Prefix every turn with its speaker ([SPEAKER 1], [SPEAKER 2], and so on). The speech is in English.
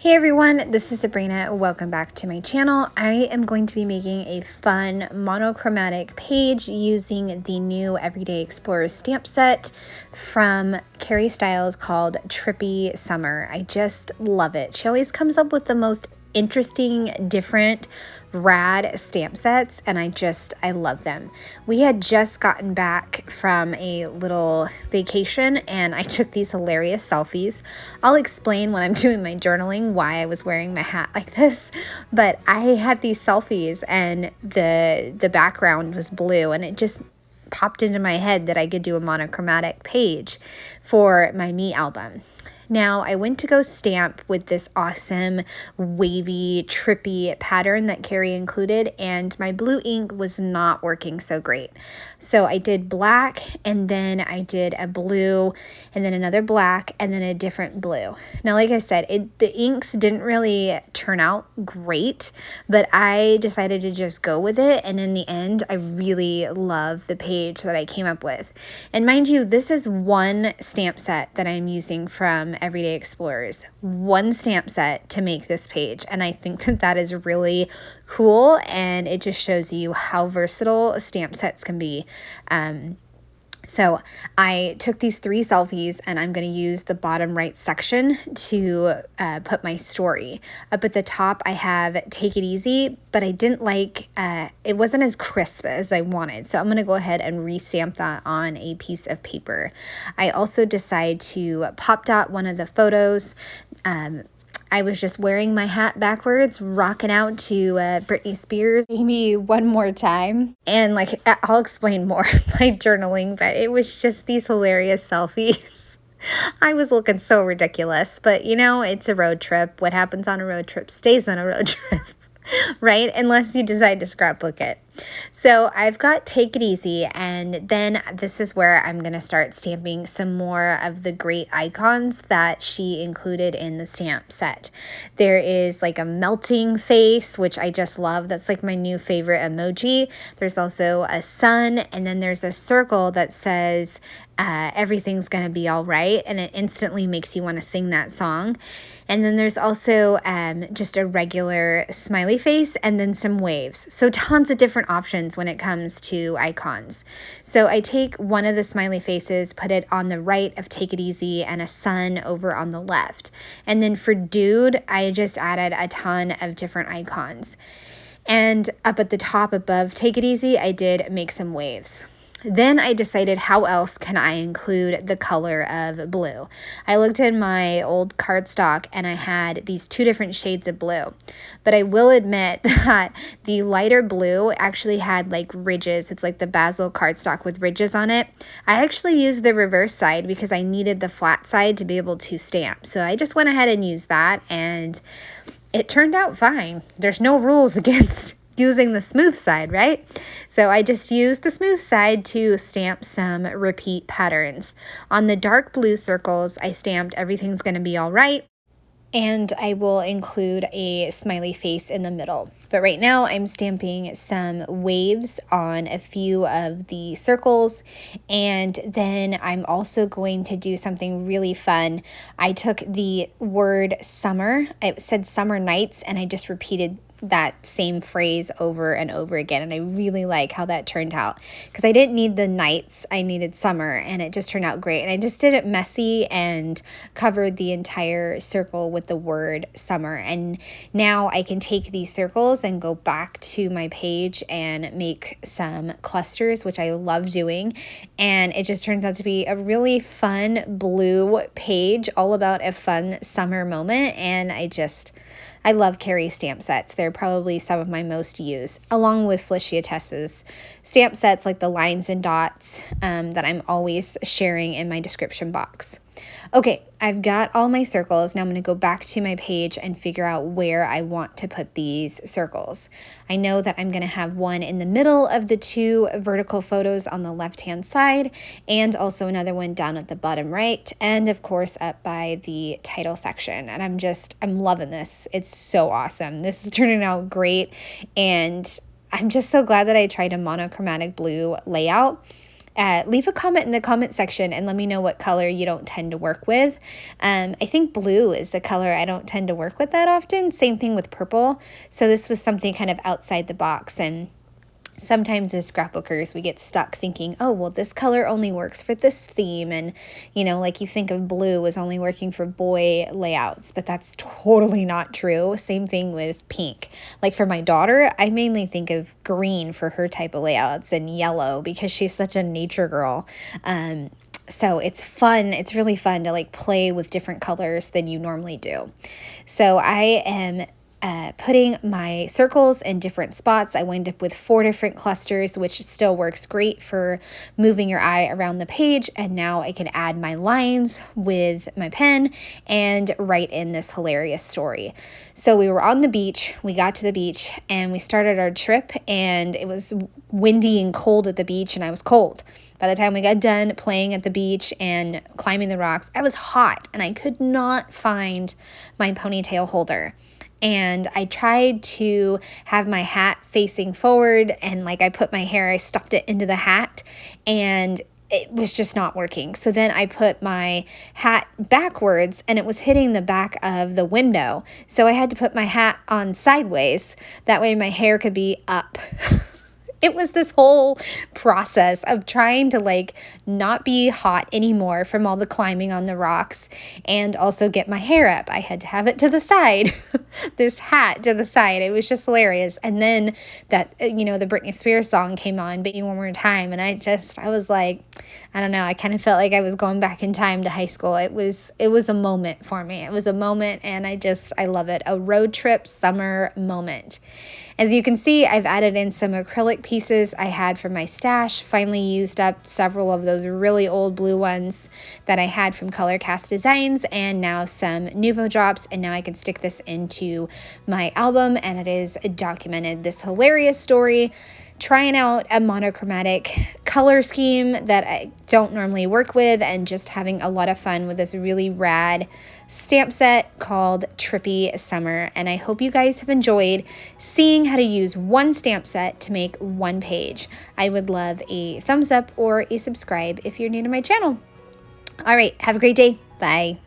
[SPEAKER 1] Hey everyone, this is Sabrina. Welcome back to my channel. I am going to be making a fun monochromatic page using the new Everyday Explorers stamp set from Kari Stiles called Trippy Summer. I just love it. She always comes up with the most interesting, different, rad stamp sets, and I love them. We had just gotten back from a little vacation and I took these hilarious selfies. I'll explain when I'm doing my journaling why I was wearing my hat like this, but I had these selfies and the background was blue, and it just popped into my head that I could do a monochromatic page for my me album. Now, I went to go stamp with this awesome wavy, trippy pattern that Kari included, and my blue ink was not working so great. So I did black, and then I did a blue, and then another black, and then a different blue. Now, like I said, the inks didn't really turn out great, but I decided to just go with it, and in the end, I really love the page that I came up with. And mind you, this is one stamp set that I'm using from Everyday Explorers, one stamp set to make this page, and I think that is really cool, and it just shows you how versatile stamp sets can be. So I took these 3 selfies, and I'm going to use the bottom right section to put my story. Up at the top, I have Take It Easy, but I didn't like, it wasn't as crisp as I wanted. So I'm going to go ahead and restamp that on a piece of paper. I also decided to pop dot one of the photos. I was just wearing my hat backwards, rocking out to Britney Spears, maybe one more time. And like, I'll explain more by journaling, but it was just these hilarious selfies. I was looking so ridiculous, but you know, it's a road trip. What happens on a road trip stays on a road trip, right? Unless you decide to scrapbook it. So I've got Take It Easy, and then this is where I'm going to start stamping some more of the great icons that she included in the stamp set. There is like a melting face, which I just love. That's like my new favorite emoji. There's also a sun, and then there's a circle that says everything's going to be all right, and it instantly makes you want to sing that song. And then there's also just a regular smiley face and then some waves. So tons of different options when it comes to icons. So I take one of the smiley faces, put it on the right of Take It Easy, and a sun over on the left. And then for Dude, I just added a ton of different icons. And up at the top above Take It Easy, I did make some waves. Then I decided, how else can I include the color of blue? I looked in my old cardstock and I had these 2 different shades of blue. But I will admit that the lighter blue actually had like ridges. It's like the Basil cardstock with ridges on it. I actually used the reverse side because I needed the flat side to be able to stamp. So I just went ahead and used that, and it turned out fine. There's no rules against using the smooth side, right? So I just used the smooth side to stamp some repeat patterns. On the dark blue circles, I stamped Everything's Gonna Be All Right, and I will include a smiley face in the middle. But right now I'm stamping some waves on a few of the circles, and then I'm also going to do something really fun. I took the word summer, it said summer nights, and I just repeated that same phrase over and over again, and I really like how that turned out because I didn't need the nights, I needed summer, and it just turned out great. And I just did it messy and covered the entire circle with the word summer. And now I can take these circles and go back to my page and make some clusters, which I love doing, and it just turns out to be a really fun blue page all about a fun summer moment. And I love Kari stamp sets. They're probably some of my most used, along with Felicitas' stamp sets like the lines and dots that I'm always sharing in my description box. Okay, I've got all my circles. Now I'm going to go back to my page and figure out where I want to put these circles. I know that I'm going to have one in the middle of the 2 vertical photos on the left-hand side, and also another one down at the bottom right, and of course up by the title section. And I'm loving this. It's so awesome. This is turning out great, and I'm just so glad that I tried a monochromatic blue layout. leave a comment in the comment section and let me know what color you don't tend to work with. I think blue is the color I don't tend to work with that often. Same thing with purple. So this was something kind of outside the box. And sometimes as scrapbookers, we get stuck thinking, oh, well, this color only works for this theme. And, you know, like you think of blue as only working for boy layouts, but that's totally not true. Same thing with pink. Like for my daughter, I mainly think of green for her type of layouts and yellow because she's such a nature girl. So it's fun. It's really fun to like play with different colors than you normally do. So I am putting my circles in different spots. I wind up with 4 different clusters, which still works great for moving your eye around the page. And now I can add my lines with my pen and write in this hilarious story. So we were on the beach, we got to the beach and we started our trip, and it was windy and cold at the beach, and I was cold. By the time we got done playing at the beach and climbing the rocks, I was hot and I could not find my ponytail holder. And I tried to have my hat facing forward, and like I put my hair, I stuffed it into the hat, and it was just not working. So then I put my hat backwards and it was hitting the back of the window. So I had to put my hat on sideways. That way my hair could be up. It was this whole process of trying to like not be hot anymore from all the climbing on the rocks and also get my hair up. I had to have it to the side, this hat to the side. It was just hilarious. And then that, you know, the Britney Spears song came on, Baby One More Time. And I was like, I don't know, I kind of felt like I was going back in time to high school. It was a moment for me. It was a moment, and I love it. A road trip summer moment. As you can see, I've added in some acrylic pieces I had from my stash. Finally used up several of those really old blue ones that I had from Colorcast Designs, and now some Nuvo drops, and now I can stick this into my album, and it is documented this hilarious story, trying out a monochromatic color scheme that I don't normally work with, and just having a lot of fun with this really rad stamp set called Trippy Summer. And I hope you guys have enjoyed seeing how to use one stamp set to make one page. I would love a thumbs up or a subscribe if you're new to my channel. All right, have a great day. Bye.